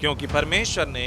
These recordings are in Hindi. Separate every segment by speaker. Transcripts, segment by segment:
Speaker 1: क्योंकि परमेश्वर ने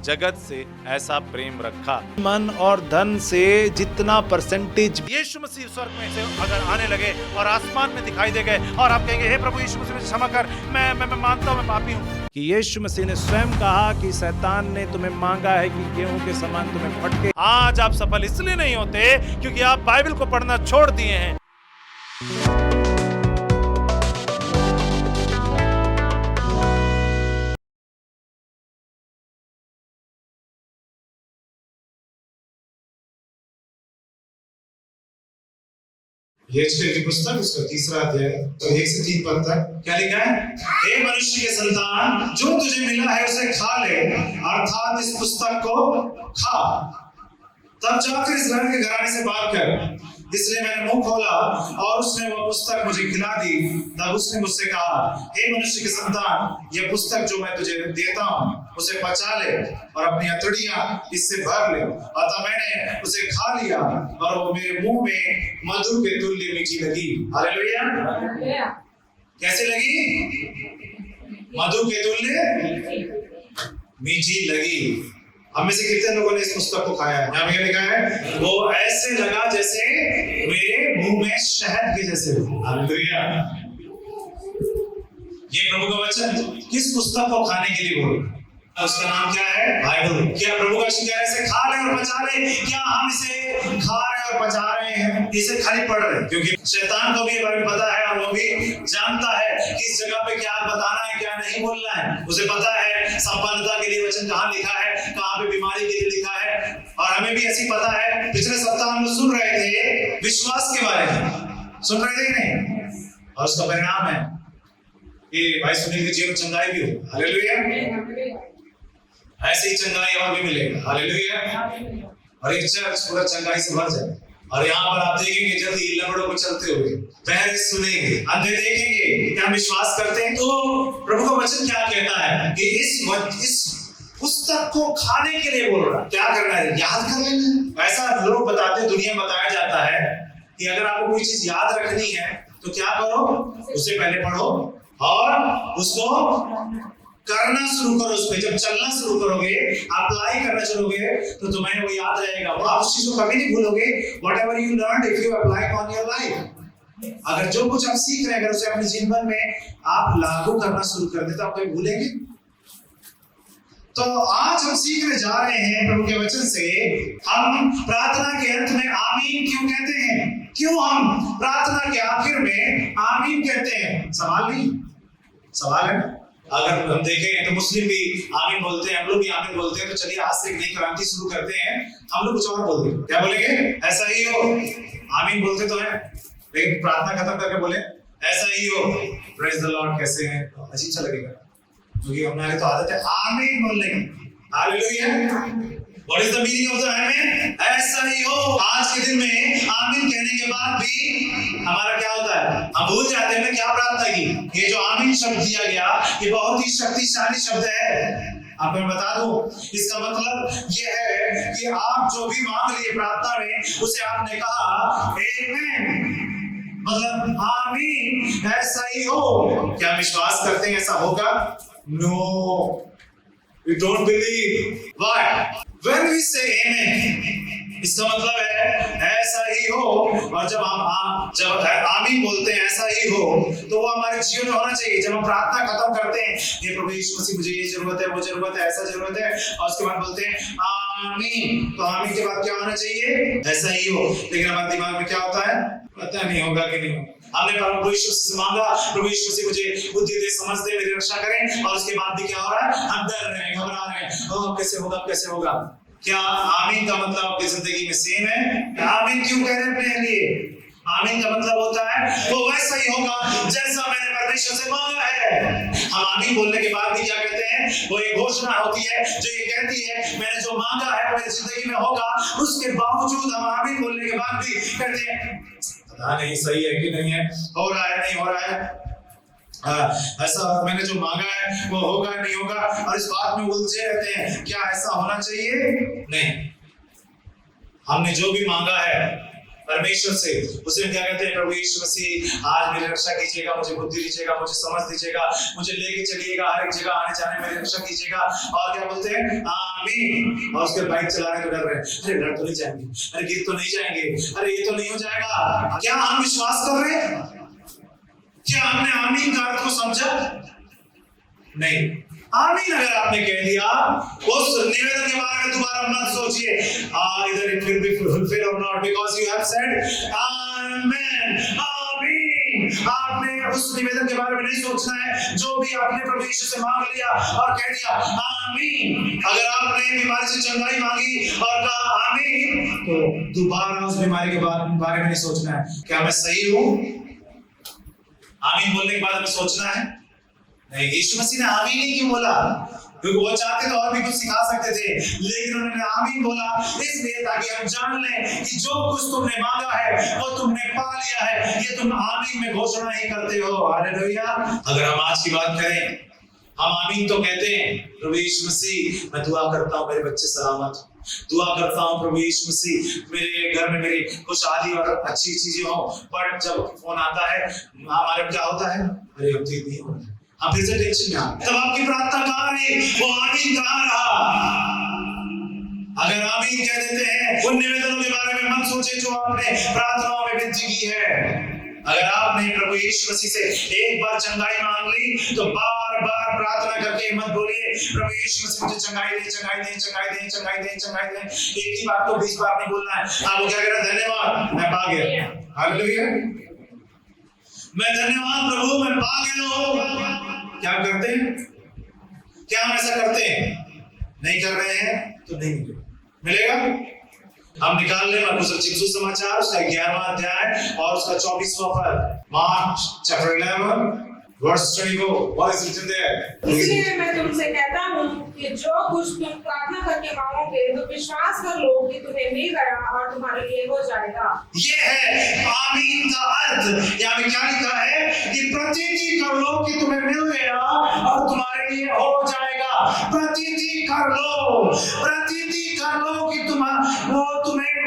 Speaker 1: जगत से ऐसा प्रेम रखा।
Speaker 2: मन और धन से जितना परसेंटेज
Speaker 3: यीशु मसीह स्वर्ग में से अगर आने लगे और आसमान में दिखाई दे गए और आप कहेंगे हे प्रभु यीशु मसीह मुझे क्षमा कर, मैं मानता हूं मैं पापी हूं।
Speaker 2: कि यीशु मसीह ने स्वयं कहा कि शैतान ने तुम्हें मांगा है कि गेहूं के समान तुम्हें फटके।
Speaker 3: आज आप सफल इसलिए नहीं होते क्योंकि आप बाइबल को पढ़ना छोड़ दिए हैं।
Speaker 4: यहोशू की पुस्तक उसका 3रा अध्याय तो 1 से 3 पद तक क्या लिखा है? हे मनुष्य के संतान, जो तुझे मिला है उसे खा ले, अर्थात इस पुस्तक को खा, तब जाकर इस्राएल के घराने से बात कर। इसलिए मैंने मुंह खोला और उसने वह पुस्तक मुझे खिला दी। तब उसने मुझसे कहा, हे मनुष्य के संतान, यह पुस्तक जो मैं तुझे देता हूं उसे पचा ले और अपनी हथौड़ियां इससे भर ले। अतः मैंने उसे खा लिया और वो मेरे मुंह में मधु के तुल्य मीठी लगी। हालेलुया। कैसे लगी? मधु के तुल्य मीठी लगी। हम में से कितने लोगों ने इस पुस्तक को खाया है? यहाँ पे क्या लिखा है? वो ऐसे लगा जैसे मेरे मुंह में शहद के जैसे। हालेलुया। ये प्रभु का वचन किस पुस्तक को खाने के लिए बोल? उसका नाम क्या है? बाइबल। क्या प्रभु का शिकार इसे खा रहे और पचा रहे? क्या हम इसे खा रहे और पचा रहे हैं? इसे खाली पढ़ रहे? क्योंकि शैतान को भी ये बारे में पता है और वो भी जानता है कि इस जगह पे क्या बताना है, क्या नहीं बोलना है। उसे पता है संपन्नता के लिए वचन कहाँ लिखा है, कहाँ पे बीमारी के लिए लिखा है। और हमें भी ऐसी पता है। पिछले सप्ताह हम लोग सुन रहे थे विश्वास के बारे में, सुन रहे थे कि नहीं? और उसका परिणाम है कि भाई सुनील के जीवन चंगाई भी हो। हालेलुया। ऐसे ही चंगाई और भी मिलेगा। हालेलुया। और एक चर्च पूरा चंगाई से भर जाए। और यहाँ पर आप देखेंगे जल्दी लंगड़ों को चलते हुए, बहरे सुनेंगे, अंधे देखेंगे। क्या विश्वास करते हैं? तो प्रभु का वचन क्या कहता है कि इस पुस्तक को खाने के लिए बोल रहा है। क्या करना है? याद कर लेना। ऐसा लोग बताते, दुनिया बताया जाता है कि अगर आपको कोई चीज याद रखनी है तो क्या करो? उसे पहले पढ़ो और उसको करना शुरू करो। उस पे जब चलना शुरू करोगे, अप्लाई करना चलोगे तो तुम्हें वो याद रहेगा। वो आप उस चीज को कभी नहीं भूलोगे। Whatever you learned, if you apply it on your life, अगर जो कुछ आप सीख रहे हैं अगर उसे अपने जीवन में आप लागू करना शुरू कर दे तो आप कभी भूलेंगे? तो आज हम सीखने जा रहे हैं प्रभु के वचन से। हम प्रार्थना के अंत में आमीन क्यों कहते हैं? क्यों हम प्रार्थना के आखिर में आमीन कहते हैं? सवाल नहीं, सवाल है। अगर हम देखें तो मुस्लिम भी आमीन बोलते हैं, हम लोग भी आमीन बोलते हैं। तो चलिए आज से एक नई क्रांति शुरू करते हैं। हम लोग कुछ और बोलते हैं। क्या बोलेंगे? ऐसा ही हो। आमीन बोलते तो है, लेकिन प्रार्थना खत्म करके बोले ऐसा ही हो, प्रेज द लॉर्ड। कैसे हैं? अजीब सा लगेगा क्योंकि हमारी तो आदत है आमीन बोलने की। Hallelujah. What is the meaning of the आमीन? ऐसा ही हो। आज के दिन में आमीन कहने के बाद भी हमारा क्या होता है? हम भूल जाते हैं क्या प्रार्थना की। ये जो आमीन शब्द दिया गया ये बहुत ही शक्तिशाली शब्द है। आपको मैं बता दूं, इसका मतलब ये है कि आप जो भी मांग लिए प्रार्थना में उसे आपने कहा आमीन, मतलब आमीन ऐसा ही हो। क्या विश्वास करते हैं ऐसा होगा? No, we don't believe. Why? When we say amen, इसका मतलब है ऐसा ही हो। और जब हम जब आमीन बोलते हैं ऐसा ही हो तो वो हमारे जीवन में होना चाहिए। जब हम प्रार्थना खत्म करते हैं, ये प्रभु यीशु मसीह मुझे ये जरूरत है, वो जरूरत है, ऐसा जरूरत है, और उसके बाद बोलते हैं आमीन, तो आमीन के बाद क्या होना चाहिए? ऐसा ही हो। लेकिन हमारे दिमाग में क्या होता है? पता नहीं होगा कि नहीं होगा। हमने प्रभु यीशु से मांगा, प्रभु यीशु से मुझे बुद्धि दे, समझ दे, मेरी रक्षा करें, और उसके बाद भी क्या हो रहा है? हम डर रहे हैं, घबरा रहे हैं, ओह कैसे होगा, कैसे होगा। क्या आमीन का मतलब आपकी जिंदगी में सेम है? आमीन क्यों कह रहे हैं अपने लिए? आमीन का मतलब होता है वो वैसा ही होगा जैसा मैंने परमेश्वर से मांगा है। हम आमीन बोलने के बाद भी क्या कहते हैं? वो एक घोषणा होती है जो ये कहती है मैंने जो मांगा है वो मेरी जिंदगी में होगा। उसके बावजूद हम आमीन बोलने के बाद भी कहते हैं पता नहीं सही है कि नहीं है, हो रहा है नहीं हो रहा है, ऐसा मैंने जो मांगा है वो होगा नहीं होगा, और इस बात में उलझे रहते हैं। क्या ऐसा होना चाहिए? नहीं। हमने जो भी मांगा है परमेश्वर से। उसे क्या कहते हैं? प्रभु यीशु मसीह आज मेरी रक्षा कीजिएगा, मुझे बुद्धि दीजिएगा, मुझे समझ दीजिएगा, मुझे लेके चलिएगा, हर एक जगह आने जाने में मेरी रक्षा कीजिएगा। और क्या बोलते हैं? आमीन। और उसके बाइक चला रहे तो डर रहे हैं, अरे लड़ तो नहीं जाएंगे, अरे गिर तो नहीं जाएंगे, अरे ये तो नहीं हो जाएगा। क्या हम विश्वास कर रहे हैं? क्या हमने आमीन का अर्थ को समझा? नहीं। आमीन अगर आपने कह दिया, उस निवेदन के बारे में दोबारा मत सोचिए इधर it will be fulfill or not, because you have said amen, आमीन। आपने उस निवेदन के बारे में नहीं सोचना है जो भी आपने प्रभु यीशु से मांग लिया और कह दिया आमीन। अगर आपने बीमारी से चंगाई मांगी और कहा आमीन, तो दोबारा उस बीमारी के बारे में नहीं सोचना है क्या मैं सही हूं। आमीन बोलने के बाद हमें सोचना है नहीं। यीशु मसीह ने आमीन नहीं क्यों बोला? क्योंकि वो चाहते तो और भी कुछ सिखा सकते थे, लेकिन उन्होंने आमीन बोला इसलिए ताकि हम जान लें कि जो कुछ तुमने मांगा है वो तुमने पा लिया है। ये तुम आमीन में घोषणा ही करते हो। हालेलुया। अगर हम आज की बात करें, हम आमीन तो कहते हैं प्रभु यीशु मसीह मैं दुआ करता हूँ मेरे बच्चे सलामत, दुआ करता हूँ प्रभु यीशु मसीह मेरे घर में मेरी खुशहाली और अच्छी चीजें हो। पर जब फोन आता है हमारे क्या होता है? अरे अब ठीक नहीं हो रहा, हम फिर से टेंशन में आ गए। तब आपकी प्रार्थना कहाँ रही? वो आमीन कहाँ रहा? अगर आमीन कह देते हैं, उन निवेदनों के बारे में मत सोचे जो आपने प्रार्थनाओं में विनती की है। अगर आपने प्रभु यीशु मसीह से एक बार चंगाई मांग ली तो बार बार प्रार्थना करके मत बोलिए प्रभु यीशु मसीह मुझे चंगाई दे, चंगाई दे, चंगाई दे, चंगाई दे, चंगाई दे। एक ही बात को 20 बार नहीं बोलना है। आप क्या करें? धन्यवाद मैं पा गया। हालेलुया। मैं धन्यवाद प्रभु मैं पा गया हूं। क्या करते हैं? क्या हम ऐसा करते हैं? नहीं कर रहे हैं तो नहीं मिलेगा। हम निकाल लें मरकुस रचित सुसमाचार उसका 11वां अध्याय और उसका 24वां पद। Mark chapter 11 verse 24। What is written there?
Speaker 5: इसलिए मैं तुमसे कहता हूँ कि जो कुछ तुम प्रार्थना करके मांगोगे तो विश्वास कर लो कि तुम्हें मिल गया और तुम्हारे लिए हो जाएगा।
Speaker 4: ये है आमीन का अर्थ। यहाँ में क्या लिखा है कि प्रतीति कर लो कि तुम्हें मिल गया और तुम्हारे लिए हो जाएगा। प्रतीति कर लो, प्रतीति कर लो कि तुम्हें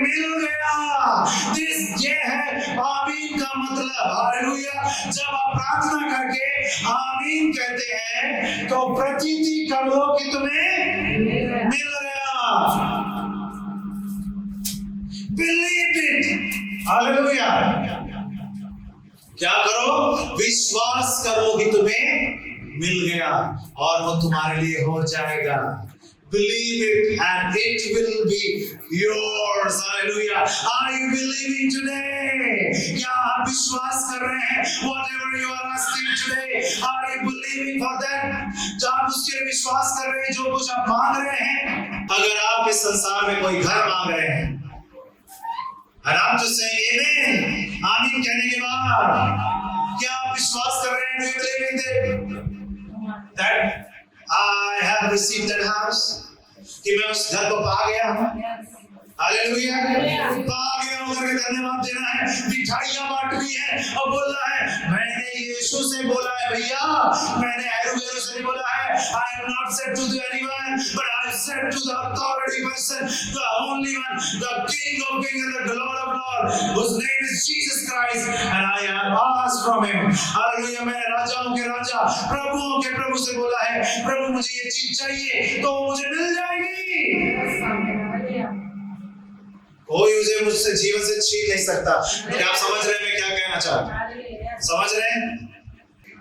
Speaker 4: मिल गया। ये है आमीन का मतलब। हालेलुया। जब आप प्रार्थना करके आमीन कहते हैं तो प्रतीति कर लो कि तुम्हें मिल गया। Believe it. हालेलुया। क्या करो? विश्वास करो कि तुम्हें मिल गया और वो तुम्हारे लिए हो जाएगा। Believe it and it will be yours. Hallelujah. Are you believing today? क्या आप विश्वास कर रहे हैं? Whatever you are asking today, are you believing for that? जो आप उसके लिए विश्वास कर रहे हैं, जो कुछ आप मांग रहे हैं। अगर आप इस संसार में कोई घर मांग रहे हैं, and I'm just saying amen, आमीन कहने के बाद क्या आप विश्वास कर रहे हैं? Do you believe that I have received that house? कि मैं उस घर को पा गया हूँ। हालेलुया। पा गया हूँ करके धन्यवाद देना है। मिठाइयाँ बांटनी है और बोलना है मैंने यीशु से बोला है भैया, मैंने एरू से नहीं बोला है। I have not said to anyone, but I have said to the authority person, the only one, the King of Kings and the Lord of Lords, whose name is Jesus Christ, and I have asked from him. Hallelujah. मैंने राजाओं के राजा प्रभुओं के प्रभु से बोला है प्रभु मुझे ये चीज चाहिए तो मुझे मिल जाएगी। कोई उसे मुझसे जीवन से छीन नहीं सकता। क्या आप समझ रहे हैं मैं क्या कहना चाहता हूँ? समझ रहे हैं?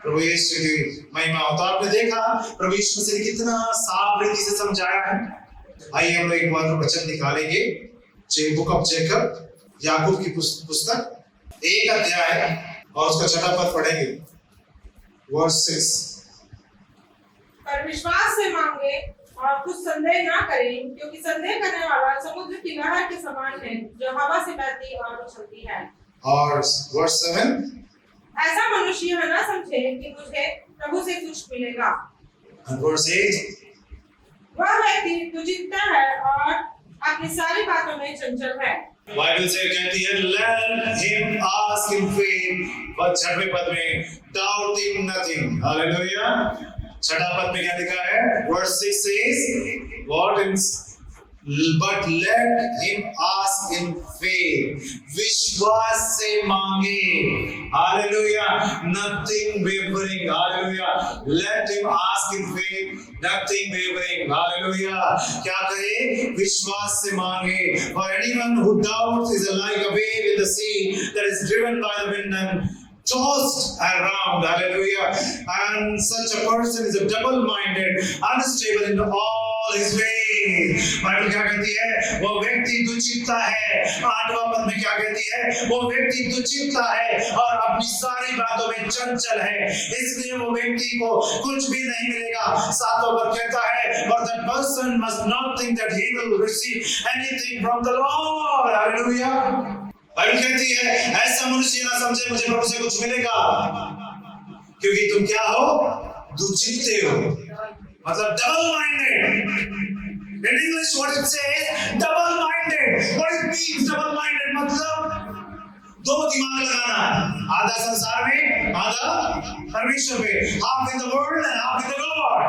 Speaker 4: प्रभु यीशु की महिमा हो। तो आपने देखा प्रभु यीशु मसीह ने कितना साफ रीति से समझाया है। आइए हम लोग एक बार वचन निकालेंगे बुक ऑफ जेकब, याकूब की पुस्तक 1 अध्याय और उसका 6वां पद पढ़ेंगे, वर्स 6।
Speaker 5: पर विश्वास से मांगे और कुछ संदेह ना करें, क्योंकि संदेह करने वाला समुद्र की लहर के समान है जो हवा से बहती और उछलती है। और
Speaker 4: वर्स 7।
Speaker 5: ऐसा मनुष्य यह ना समझे कि मुझे प्रभु से कुछ मिलेगा।
Speaker 4: वर्स 8।
Speaker 5: वह व्यक्ति दुचिंता है और अपनी सारी बातों में चंचल है।
Speaker 4: बाइबल से कहती है let him ask in faith, पर 6वें पद में doubting nothing। हालेलुया। 6वां पद में क्या लिखा है? Verse 6 says, what is, but let him ask ask in faith. विश्वास से मांगे. Hallelujah. Nothing wavering. Hallelujah. Let him ask in faith. Nothing wavering. Hallelujah. क्या करे? विश्वास से मांगे. For anyone who doubts is like a wave in the sea that is driven by the wind and tossed around. Hallelujah. And such a person is a double-minded, unstable in all his ways. Bible क्या कहती है? वो व्यक्ति दुचित्ता है. 8वां पद में क्या कहती है? वो व्यक्ति दुचित्ता है और अपनी सारी बातों में चंचल है, इसलिए वो व्यक्ति को कुछ भी नहीं मिलेगा. 7वां पद कहता है, but that person must not think that he will receive anything from the Lord. Hallelujah. Bible कहती है, ऐसा मनुष्य ना समझे मुझे प्रभु से कुछ मिलेगा, क्योंकि तुम क्या हो? दुचित्ते हो. मतलब double minded. In English what it says, double minded. What it means double minded? मतलब दो दिमाग लगाना, आधा संसार में, आधा परमेश्वर में. Half in the world and half in the God.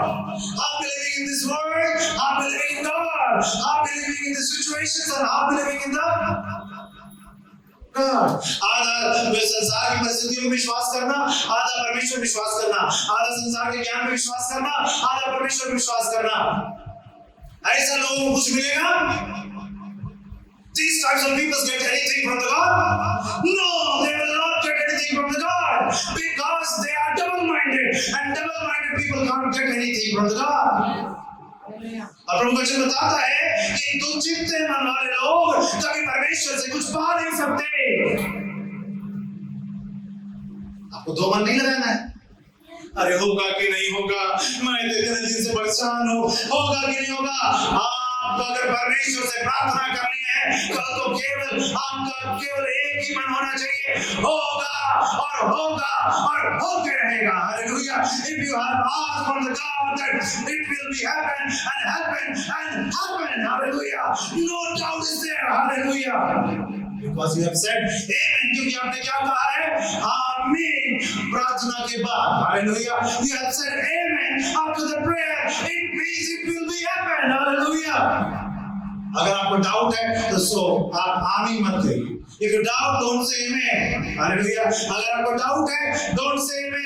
Speaker 4: Half believing in this world, half believing in God. Half believing in the situations and half believing in the आधा संसार की परिस्थितियों में विश्वास करना, आधा परमेश्वर विश्वास करना. आधा संसार के ज्ञान में विश्वास करना, आधा परमेश्वर में विश्वास करना. ऐसा लोगों को कुछ मिलेगा? These types of people get anything from the God? No, they will not get anything from the God because they are double-minded, and double-minded people can't get anything from the God. और प्रभु वचन बताता है कि दुचित्ते मन वाले लोग कभी परमेश्वर से कुछ पा नहीं सकते. आपको दो मन नहीं लगाना है. अरे होगा कि नहीं होगा, मैं इतने दिन से परेशान हूँ, होगा कि नहीं होगा. आपको अगर परमेश्वर से प्रार्थना करनी है तो आपका केवल एक ही मन होना चाहिए, होगा और होगा और होके रहेगा. Hallelujah. If you have asked from the God that it will be happen and happen and happen. Hallelujah. No doubt is there. Hallelujah. Because you have said amen, क्योंकि आपने क्या कहा है? आमीन प्रार्थना के बाद. Hallelujah. You have said amen after the prayer. It means it will be happen. Hallelujah. अगर आपको डाउट है तो आप आमीन मत कहिए. If you doubt, don't say amen. Hallelujah. अगर आपको डाउट है, don't say amen.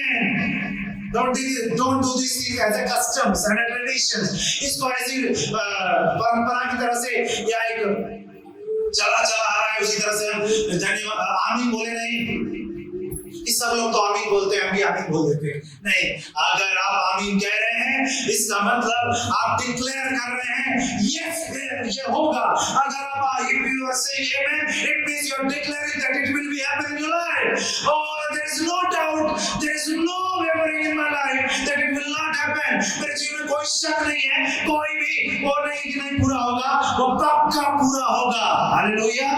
Speaker 4: Don't do these things as a customs and a traditions. इसको ऐसी परंपरा की तरह से या एक चला आ रहा है उसी तरह से आमीन बोले नहीं. सब लोग तो आमीन बोलते हैं, हम भी आमीन बोल देते हैं. नहीं, अगर आप आमीन कह रहे हैं इसका मतलब आप डिक्लेयर कर रहे हैं यस ये होगा. अगर आप if you are saying amen, it means you are declaring that it will be happen in your life. Oh, there is no doubt, there is no wavering in my life that it will not happen. मेरे जीवन में कोई शक नहीं है, कोई भी वो नहीं कि नहीं पूरा होगा, वो पक्का पूरा होगा. हालेलुया.